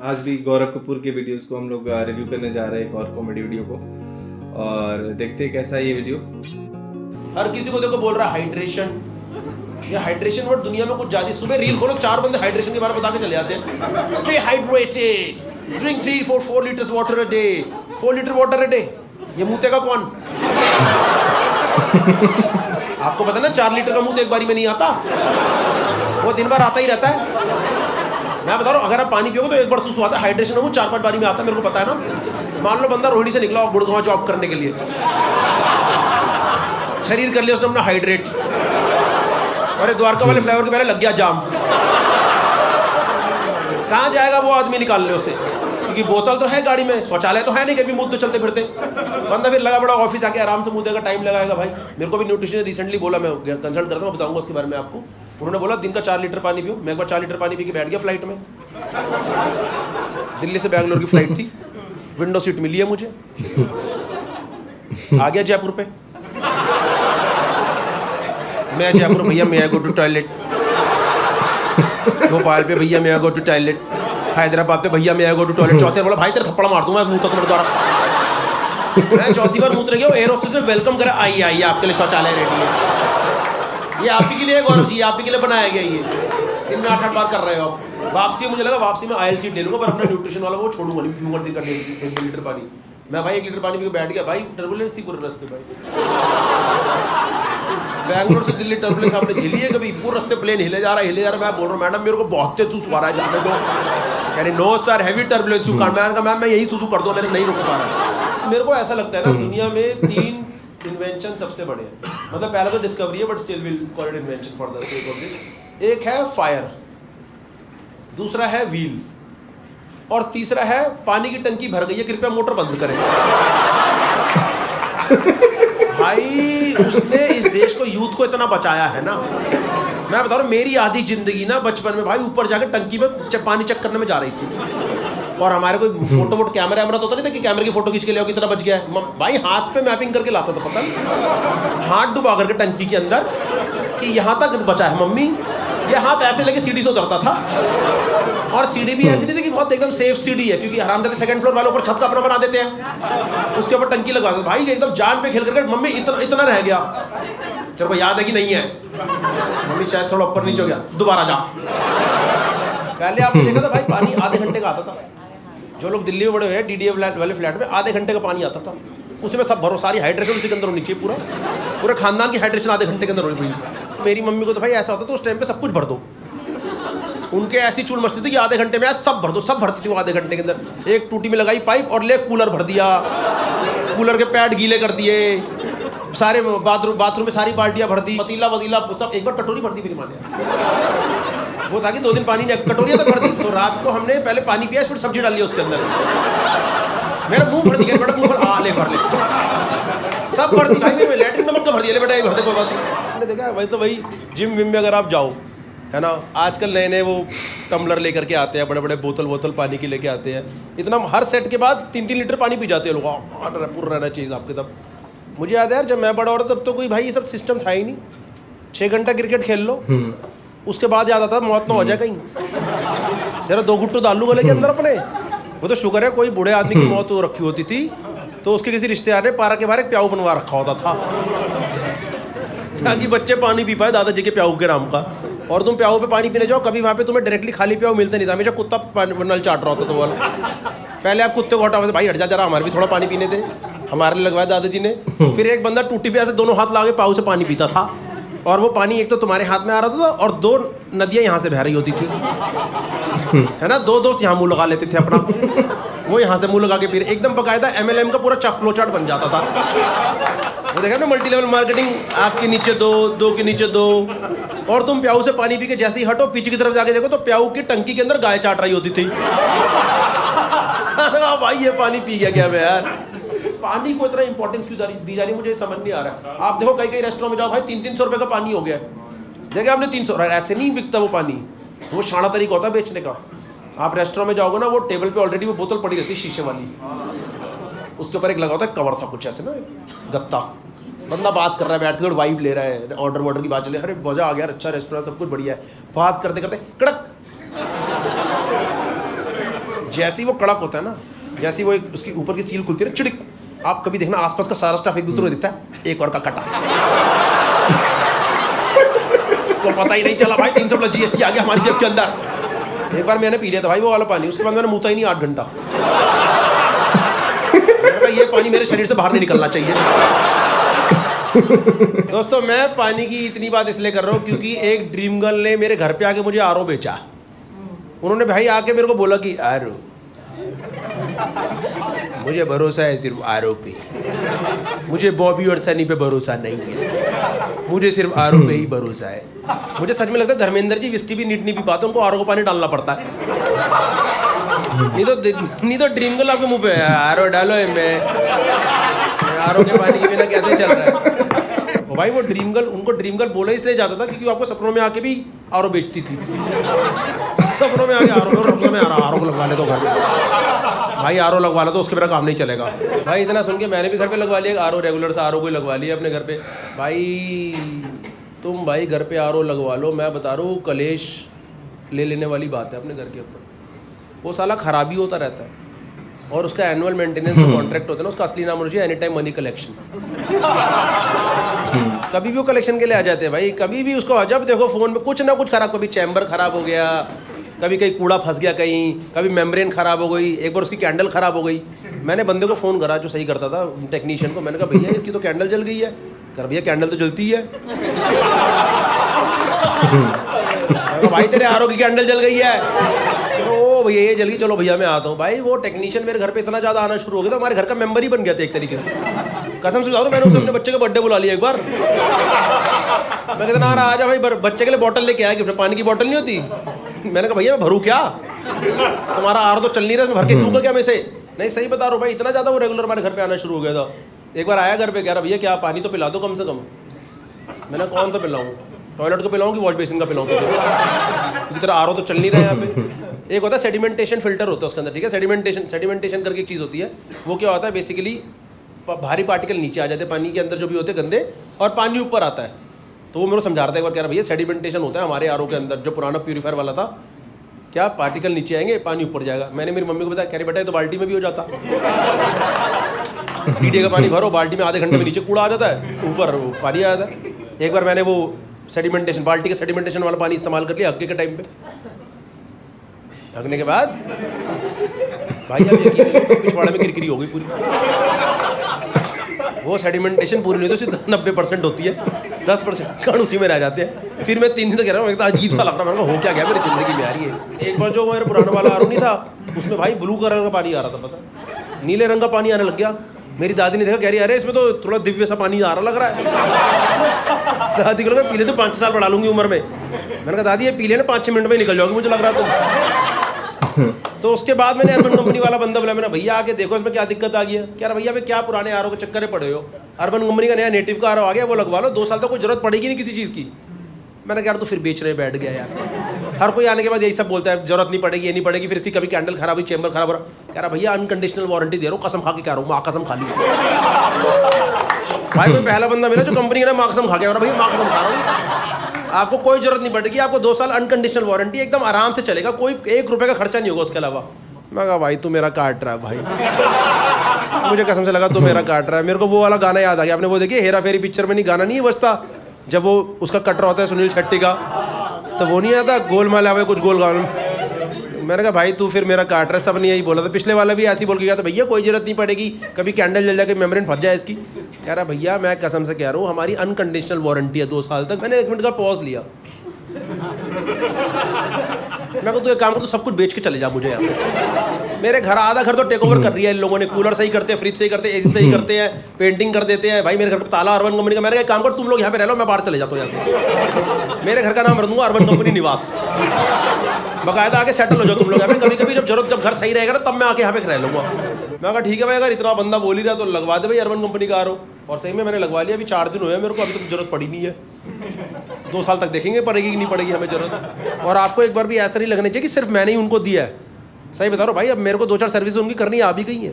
आज भी गौरव कपूर के वीडियोस को हम लोग रिव्यू करने जा रहे हैं, एक और कॉमेडी वीडियो को, और देखते हैं कैसा है ये वीडियो। हर किसी को देखो बोल रहा है हाइड्रेशन। ये हाइड्रेशन वर्ड दुनिया में कुछ ज्यादा। सुबह रील खोलो 4 बंदे हाइड्रेशन के बारे में बता के चले जाते हैं। Stay hydrated, drink 3-4 litres water a day, 4 litre water a day. ये मुंह कौन? आपको पता ना 4 लीटर का मुंह एक बारी में नहीं आता, वो दिन भर आता ही रहता है। मैं बता रहा हूँ, अगर आप पानी पियोगे तो एक बार सुसु आता है। हाइड्रेशन का मुंह 4-5 बारी में आता है, मेरे को पता है ना। मान लो बंदा रोहिणी से निकला और गुड़गांव जॉब करने के लिए, शरीर कर लिया उसने अपना हाइड्रेट, और द्वारका वाले फ्लाईओवर के पहले लग गया जाम। कहाँ जाएगा वो आदमी निकालने उसे? क्योंकि बोतल तो है गाड़ी में, शौचालय तो है नहीं, कभी मुंह तो चलते फिरते। बंदा फिर लगा बड़ा ऑफिस आके आराम से मुंह देगा, टाइम लगाएगा। भाई मेरे को भी न्यूट्रिशन रिसेंटली बोला, मैं कंसल्ट करता हूँ, बताऊंगा उसके बारे में आपको। उन्होंने बोला दिन का 4 लीटर पानी पियो। मैं एक बार 4 लीटर पानी पी के बैठ गया फ्लाइट में। दिल्ली से बैंगलोर की फ्लाइट थी, विंडो सीट मिली है मुझे। आ गया जयपुर पे, मैं जयपुर, भैया मैं आई गो टू टॉयलेट। भोपाल पे भैया मैं आई गो टू टॉयलेट। हैदराबाद पे भैया मैं आई गो टू टॉयलेट। चौथे बोला भाई तेरे थप्पड़ मार दूंगा मुंह तक मेरे द्वारा। मैं चौथी बार मूत्र गया, एयर होस्टेस ने वेलकम करा, आइए आइए आपके लिए शौचालय रेडी है। ये आप ही के लिए गौरव जी, आप ही के लिए बनाया गया। ये दिन में 8-8 बार कर रहे हो आप। वापसी मुझे लगा वापसी में आयल सीट ले लूंगा, पर अपना न्यूट्रिशन वाला वो छोड़ूंगा नहीं, पीऊंगा 1 लीटर पानी। मैं भाई 1 लीटर पानी पी के बैठ गया। भाई टर्बुलेंस थी पूरे रास्ते। भाई बैंगलोर से दिल्ली टर्बुलेंस आपने झेली है कभी? पूरे रास्ते प्लेन हिले जा रहा है। मैं बोल रहा हूँ मैडम मेरे को बहुत तेज सुसु आ रहा है, जाने दो। कह रही no sir heavy turbulence you can't. मैंने कहा मैम मैं यही सुसु कर दूं, मैंने नहीं रुक पा रहा। मेरे को ऐसा लगता है ना, दुनिया में 3 इन्वेंशन सबसे बड़े हैं। मतलब पहला तो डिस्कवरी है, but still will call it invention for the sake of this. एक है फायर, दूसरा है व्हील, और तीसरा है पानी की टंकी भर गई है, कृपया मोटर बंद करें। भाई उसने इस देश को, यूथ को इतना बचाया है ना। मैं बता रहा हूँ, मेरी आधी जिंदगी ना बचपन में भाई ऊपर जाकर टंकी में पानी चेक करने में जा रही थी। और हमारे कोई फोटो कैमरा तो होता नहीं था कि कैमरे की फोटो खींच के ले आओ कितना बच गया है। भाई हाथ पे मैपिंग करके लाता था, पता नहीं, हाथ डुबा करके टंकी के अंदर कि यहाँ तक बचा है मम्मी। ये हाथ ऐसे लेके सीढ़ी से उतरता था, और सीढ़ी भी ऐसी नहीं थी कि बहुत एकदम सेफ सीढ़ी है, क्योंकि हरामजादे 2nd फ्लोर वालों पर छत का अपना बना देते हैं, उसके ऊपर टंकी लगवा देते। भाई एकदम जान पे खेल करके मम्मी इतना रह गया, तेरे को याद है कि नहीं है? मम्मी शायद थोड़ा ऊपर नीचे हो गया, दोबारा जा। पहले आपने देखा था भाई पानी आधे घंटे का आता था। जो लोग दिल्ली में बड़े हुए DDA वाले फ्लैट में आधे घंटे का पानी आता था, उसमें सब भरो, सारी हाइड्रेशन उसी के अंदर होनी चाहिए। पूरे खानदान की हाइड्रेशन आधे घंटे के अंदर होनी चाहिए। मेरी मम्मी को तो भाई ऐसा होता था, उस टाइम पे सब कुछ भर दो। उनके ऐसी चूल मचती थी कि आधे घंटे में सब भर दो, सब भरती थी वो आधे घंटे के अंदर। एक टूटी में लगाई पाइप और ले कूलर भर दिया, कूलर के पैड गीले कर दिए, सारे बाथरूम में सारी बाल्टियां भर दी, पतीला सब। एक बार कटोरी भर दी मेरी माँ ने, वो था कि 2 दिन पानी नहीं, कटोरियां तक भर दी। तो रात को हमने पहले पानी पिया, फिर सब्जी डाल ली उसके अंदर। मेरा मुंह भर दिया, बड़ा मुंह भर, ले भर ले, सब भर दी भाई। मेरे लैट्रिन नमक का भर दिया, ले बेटा ये भर दे, कोई बात नहीं। मैंने देखा वही तो, वही जिम विम में अगर आप जाओ है ना, आजकल नए वो टम्बलर लेकर के आते हैं, बड़े बड़े बोतल पानी की लेके आते हैं। इतना हर सेट के बाद 3-3 लीटर पानी पी जाते हैं लोग। पूरा रहना चाहिए आपके। तब मुझे याद है यार, जब मैं बड़ा हो रहा तब तो कोई भाई ये सब सिस्टम था ही नहीं। 6 घंटा क्रिकेट खेल लो, उसके बाद याद आता मौत ना हो जाए कहीं, जरा 2 घुट्टू डाल लूँ गले के अंदर अपने। वो तो शुक्र है कोई बूढ़े आदमी की मौत हो रखी होती थी, तो उसके किसी रिश्तेदार ने पारा के बाहर एक प्याऊ बनवा रखा होता था, ताकि बच्चे पानी पी पाए दादाजी के प्याऊ के नाम का। और तुम प्याऊ पे पानी पीने जाओ, कभी वहाँ पे तुम्हें डायरेक्टली खाली प्याऊ मिलता नहीं था, हमेशा कुत्ता नल चाट रहा होता था। वो पहले आप कुत्ते को हटाओ, भाई हट जा जरा, हमारे भी थोड़ा पानी पीने दे, हमारे लगवाया दादाजी ने। फिर एक बंदा टूटी पे ऐसे दोनों हाथ ला के पाऊ से पानी पीता था, और वो पानी एक तो तुम्हारे हाथ में आ रहा था, और 2 नदियाँ यहाँ से बह रही होती थी, है ना। 2 दोस्त यहाँ मुँह लगा लेते थे अपना, वो यहाँ से मुँह लगा के फिर एकदम बकायदा MLM का पूरा फ्लो चार्ट बन जाता था। वो देखा ना, मल्टी लेवल मार्केटिंग, आपके नीचे 2 के नीचे 2। और तुम प्याऊ से पानी पी के जैसे ही हटो, पीछे की तरफ जाके देखो तो प्याऊ की टंकी के अंदर गाय चाट रही होती थी। भाई ये पानी पी गया मैं यार। पानी को इतना इंपॉर्टेंस क्यों दी जा रही है, मुझे समझ नहीं आ रहा है। आप देखो कई रेस्टोरेंट में जाओ भाई, 300-300 रुपए का पानी हो गया। देखिए आपने 300, ऐसे नहीं बिकता वो पानी, वो शाना तरीका होता है बेचने का। आप रेस्टोरेंट में जाओगे ना, वो टेबल पे ऑलरेडी वो बोतल पड़ी रहती है शीशे वाली, उसके ऊपर एक लगा होता है कवर सा कुछ ऐसे ना, गत्ता। बंदा बात कर रहा है बैठ के, वाइब ले रहा है, ऑर्डर की बात चले, अरे मजा आ गया, अच्छा रेस्टोरेंट, सब कुछ बढ़िया है। बात करते करते कड़क जैसे ही वो कड़क होता है ना, जैसे ही वो एक उसकी ऊपर की सील खुलती है ना, चिड़िक, आप कभी देखना आसपास का सारा स्टाफ एक दूसरे को दिखता है, एक और का कटा। उसको पता ही नहीं चला भाई 300+ GST आ गया हमारी जेब के अंदर। एक बार मैंने पी लिया था भाई वो वाला पानी, उसके बाद मैंने मुँह ही नहीं 8 घंटा। ये पानी मेरे शरीर से बाहर नहीं निकलना चाहिए। दोस्तों मैं पानी की इतनी बात इसलिए कर रहा हूँ क्योंकि एक ड्रीम गर्ल ने मेरे घर पे आके मुझे आरओ बेचा। उन्होंने भाई आके मेरे को बोला कि आरओ, मुझे भरोसा है सिर्फ आरओ पे, मुझे बॉबी और सनी पे भरोसा नहीं है, मुझे सिर्फ आरओ पे ही भरोसा है। मुझे सच में लगता है धर्मेंद्र जी विस्की भी नीट नहीं पी पाते, उनको आरओ को पानी डालना पड़ता है। नहीं तो ड्रीम गर्ल आपके मुंह पे आरओ डालो मैं आरओ के पानी के बिना कैसे चल रहा है। और भाई वो ड्रीम गर्ल, उनको ड्रीम गर्ल बोला इसलिए जाता था क्योंकि आपको सपनों में आके भी आरओ बेचती थी। सपनों में आके आरओ को लगवा ले तो घर में भाई आरओ लगवा लो तो उसके बिना काम नहीं चलेगा। भाई इतना सुन के मैंने भी घर पे लगवा लिया आरओ, रेगुलर सा आरओ कोई लगवा लिया अपने घर पे। भाई तुम भाई घर पे आरओ लगवा लो, मैं बता रहा हूँ कलेश ले लेने वाली बात है अपने घर के ऊपर। वो साला खराबी होता रहता है और उसका एनुअल मेंटेनेंस जो कॉन्ट्रैक्ट होता है ना, उसका असली नाम मुझे एनी टाइम मनी कलेक्शन। कभी भी वो कलेक्शन के लिए आ जाते हैं भाई, कभी भी उसको जब देखो फोन में कुछ ना कुछ खराब, कभी चैम्बर खराब हो गया, कभी कहीं कूड़ा फंस गया कहीं, कभी मेम्ब्रेन खराब हो गई, एक बार उसकी कैंडल खराब हो गई। मैंने बंदे को फ़ोन करा जो सही करता था, टेक्नीशियन को, मैंने कहा भैया इसकी तो कैंडल जल गई है। कर भैया कैंडल तो जलती है। भाई तेरे आरओ की कैंडल जल गई है। ओ भैया ये जल गई, चलो भैया मैं आता हूँ। भाई वो टेक्नीशियन मेरे घर पे इतना ज़्यादा आना शुरू हो गया था, हमारे घर का मेंबर ही बन गया था एक तरीके से। कसम से बता रहा हूँ, मैंने उसे अपने बच्चे का बर्थडे बुला लिया एक बार। मैं कहता ना आजा भाई, बच्चे के लिए बॉटल लेके आया, गिफ्ट पानी की बॉटल नहीं होती। मैंने कहा भैया मैं भरूँ क्या, तुम्हारा आर तो चल नहीं रहा, भर के दूंगा क्या मैं से? नहीं सही बता रहा हूँ भाई, इतना ज़्यादा वो रेगुलर हमारे घर पे आना शुरू हो गया था। एक बार आया घर पे, कह रहा भैया क्या पानी तो पिला दो कम से कम। मैंने कौन सा पिलाऊँ, टॉयलेट को पिलाऊँ कि वॉश बेसिन का पिलाऊँ? क्योंकि तेरा आर तो चल नहीं रहा है यहाँ पे। एक होता है सेडिमेंटेशन फिल्टर होता है उसके अंदर, ठीक है। सेडिमेंटेशन करके एक चीज़ होती है, वो क्या होता है बेसिकली भारी पार्टिकल नीचे आ जाते हैं पानी के अंदर जो भी होते हैं गंदे, और पानी ऊपर आता है। तो वो मेरे को समझा रहा था एक बार, कह रहा भैया सेडिमेंटेशन होता है हमारे आरओ के अंदर, जो पुराना प्यूरीफायर वाला था, क्या पार्टिकल नीचे आएंगे पानी ऊपर जाएगा। मैंने मेरी मम्मी को बताया, कह रही बेटा ये तो बाल्टी में भी हो जाता। पीढ़ी का पानी भरो, बाल्टी में आधे घंटे में नीचे कूड़ा आ जाता है, ऊपर पानी आ जाता है। एक बार मैंने वो सेडिमेंटेशन बाल्टी का सेडिमेंटेशन वाला पानी इस्तेमाल कर लिया हग्गे के टाइम पे। हगने के बाद भाई अब यकीन नहीं, पिछवाड़े में किरकिरी हो गई पूरी। वो सेडिमेंटेशन पूरी नहीं तो सिर्फ 90% होती है, 10% कण उसी में रह जाते हैं। फिर मैं 3 दिन तक कह रहा हूँ, अजीब सा लग रहा है, मैंने कहा हो क्या गया मेरी ज़िंदगी में आ रही है। एक बार जो मेरा पुराना वाला आरओ नहीं था, उसमें भाई ब्लू कलर का पानी आ रहा था, पता नीले रंग का पानी आने लग गया। मेरी दादी ने देखा, कह रही अरे इसमें तो थोड़ा दिव्य सा पानी आ रहा लग रहा है। दादी को लगा पीले तो 5 साल बढ़ा लूंगी उम्र में। मैंने कहा दादी ये पीले ना 5-6 मिनट में निकल जाओगी मुझे लग रहा तो। तो उसके बाद मैंने अर्बन कंपनी वाला बंदा बोला, मैंने भैया आके देखो इसमें क्या दिक्कत आ गई है। कह रहा भैया मैं क्या पुराने आरओ के चक्कर में पड़े हो, अर्बन कंपनी का नया नेटिव का आरओ आ गया, वो लगवा लो, 2 साल तक कोई जरूरत पड़ेगी नहीं किसी चीज़ की। मैंने कहा तो फिर बेच रहे बैठ गया यार। हर कोई आने के बाद यही सब बोलता है, जरूरत नहीं पड़ेगी, ये नहीं पड़ेगी, फिर इसकी कभी कैंडल खराब हुई, चेंबर खराब हो रहा। कह रहा भैया अनकंडीशनल वारंटी दे रहा हूँ, कसम खा के कह रहा हूँ, माँ कसम खा ली। भाई कोई पहला बंदा मिला जो कंपनी का माँ कसम खा गया, भैया माँ कसम खा रहा हूँ, आपको कोई जरूरत नहीं पड़ेगी, आपको 2 साल अनकंडीशनल वारंटी, एकदम आराम से चलेगा, कोई 1 रुपये का खर्चा नहीं होगा उसके अलावा। मैं कहा भाई तू मेरा काट रहा है भाई, मुझे कसम से लगा तू मेरा काट रहा है। मेरे को वो वाला गाना याद आ गया, आपने वो देखिए हेरा फेरी पिक्चर में नहीं गाना नहीं बजता, जब वो उसका कट रहा होता है सुनील शेट्टी का, तो वो नहीं आता गोलमाल आवे कुछ गोल गाल। मैंने कहा भाई तू फिर मेरा काट रहा है, सब ने यही बोला था। पिछले वाला भी ऐसे ही बोल के गया था, भैया कोई जरूरत नहीं पड़ेगी, कभी कैंडल जल जाए, मेम्ब्रेन फंस जाए इसकी। कह रहा भैया मैं कसम से कह रहा हूँ हमारी अनकंडीशनल वारंटी है 2 साल तक। मैंने 1 मिनट का पॉज लिया, मैं को तू एक काम कर, तू सब कुछ बेच के चले जा मुझे यहाँ। मेरे घर आधा घर तो टेक ओवर कर रही है इन लोगों ने, कूलर सही करते हैं, फ्रिज सही करते हैं, एसी सही करते हैं, पेंटिंग कर देते हैं। भाई मेरे घर पर ताला अर्बन कंपनी का। मैंने कहा काम कर तुम लोग यहाँ पे रह लो, मैं बाहर चले जाता हूँ यहाँ से। मेरे घर का नाम रख दूंगा अर्बन कंपनी निवास, बाकायदा आके सेटल हो जाओ तुम लोग यहाँ पे। कभी कभी जब घर सही रहेगा ना तब मैं आके यहाँ पे रह लूँगा। मैं कहा ठीक है भाई, अगर इतना बंदा बोल ही रहा तो लगवा दे भाई अर्बन कंपनी का आरओ। और सही में मैंने लगवा लिया, अभी 4 दिन हुए मेरे को, अभी तक जरूरत पड़ी नहीं है। 2 साल तक देखेंगे पड़ेगी कि नहीं पड़ेगी हमें जरूरत। और आपको एक बार भी ऐसा नहीं लगना चाहिए कि सिर्फ मैंने ही उनको दिया है। सही बता रहा हूँ भाई, अब मेरे को 2-4 सर्विस उनकी करनी आ भी गई है।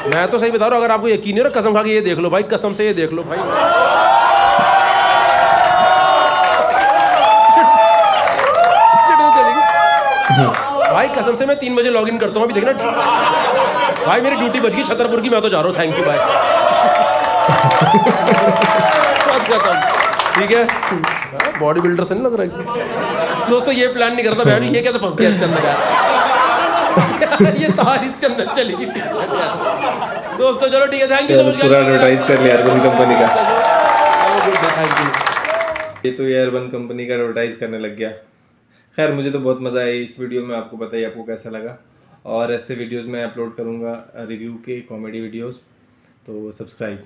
मैं तो सही बता रहा हूँ, अगर आपको यकीन नहीं हो कसम खा के ये देख लो भाई, कसम से ये देख लो भाई। भाई कसम से मैं 3 बजे लॉगिन करता हूँ अभी देखना। भाई मेरी ड्यूटी बच गई छतरपुर की, मैं तो जा रहा हूँ, थैंक यू भाई। ठीक है, बॉडी बिल्डर से नहीं लग रहा है दोस्तों, ये प्लान नहीं करता मैं, ये कैसे फंस गया इसके अंदर यार। ये तार इसके अंदर चली गई टी-शर्ट यार। दोस्तों चलो ठीक है, थैंक यू सो मच। पूरा एडवर्टाइज कर लिया अर्बन कंपनी का। Thank you. ये तो ये अर्बन कंपनी का एडवर्टाइज करने लग गया। खैर मुझे तो बहुत मज़ा आया इस वीडियो में, आपको बताइए आपको कैसा लगा। और ऐसे वीडियोस मैं अपलोड करूँगा, रिव्यू के, कॉमेडी वीडियोस, तो सब्सक्राइब।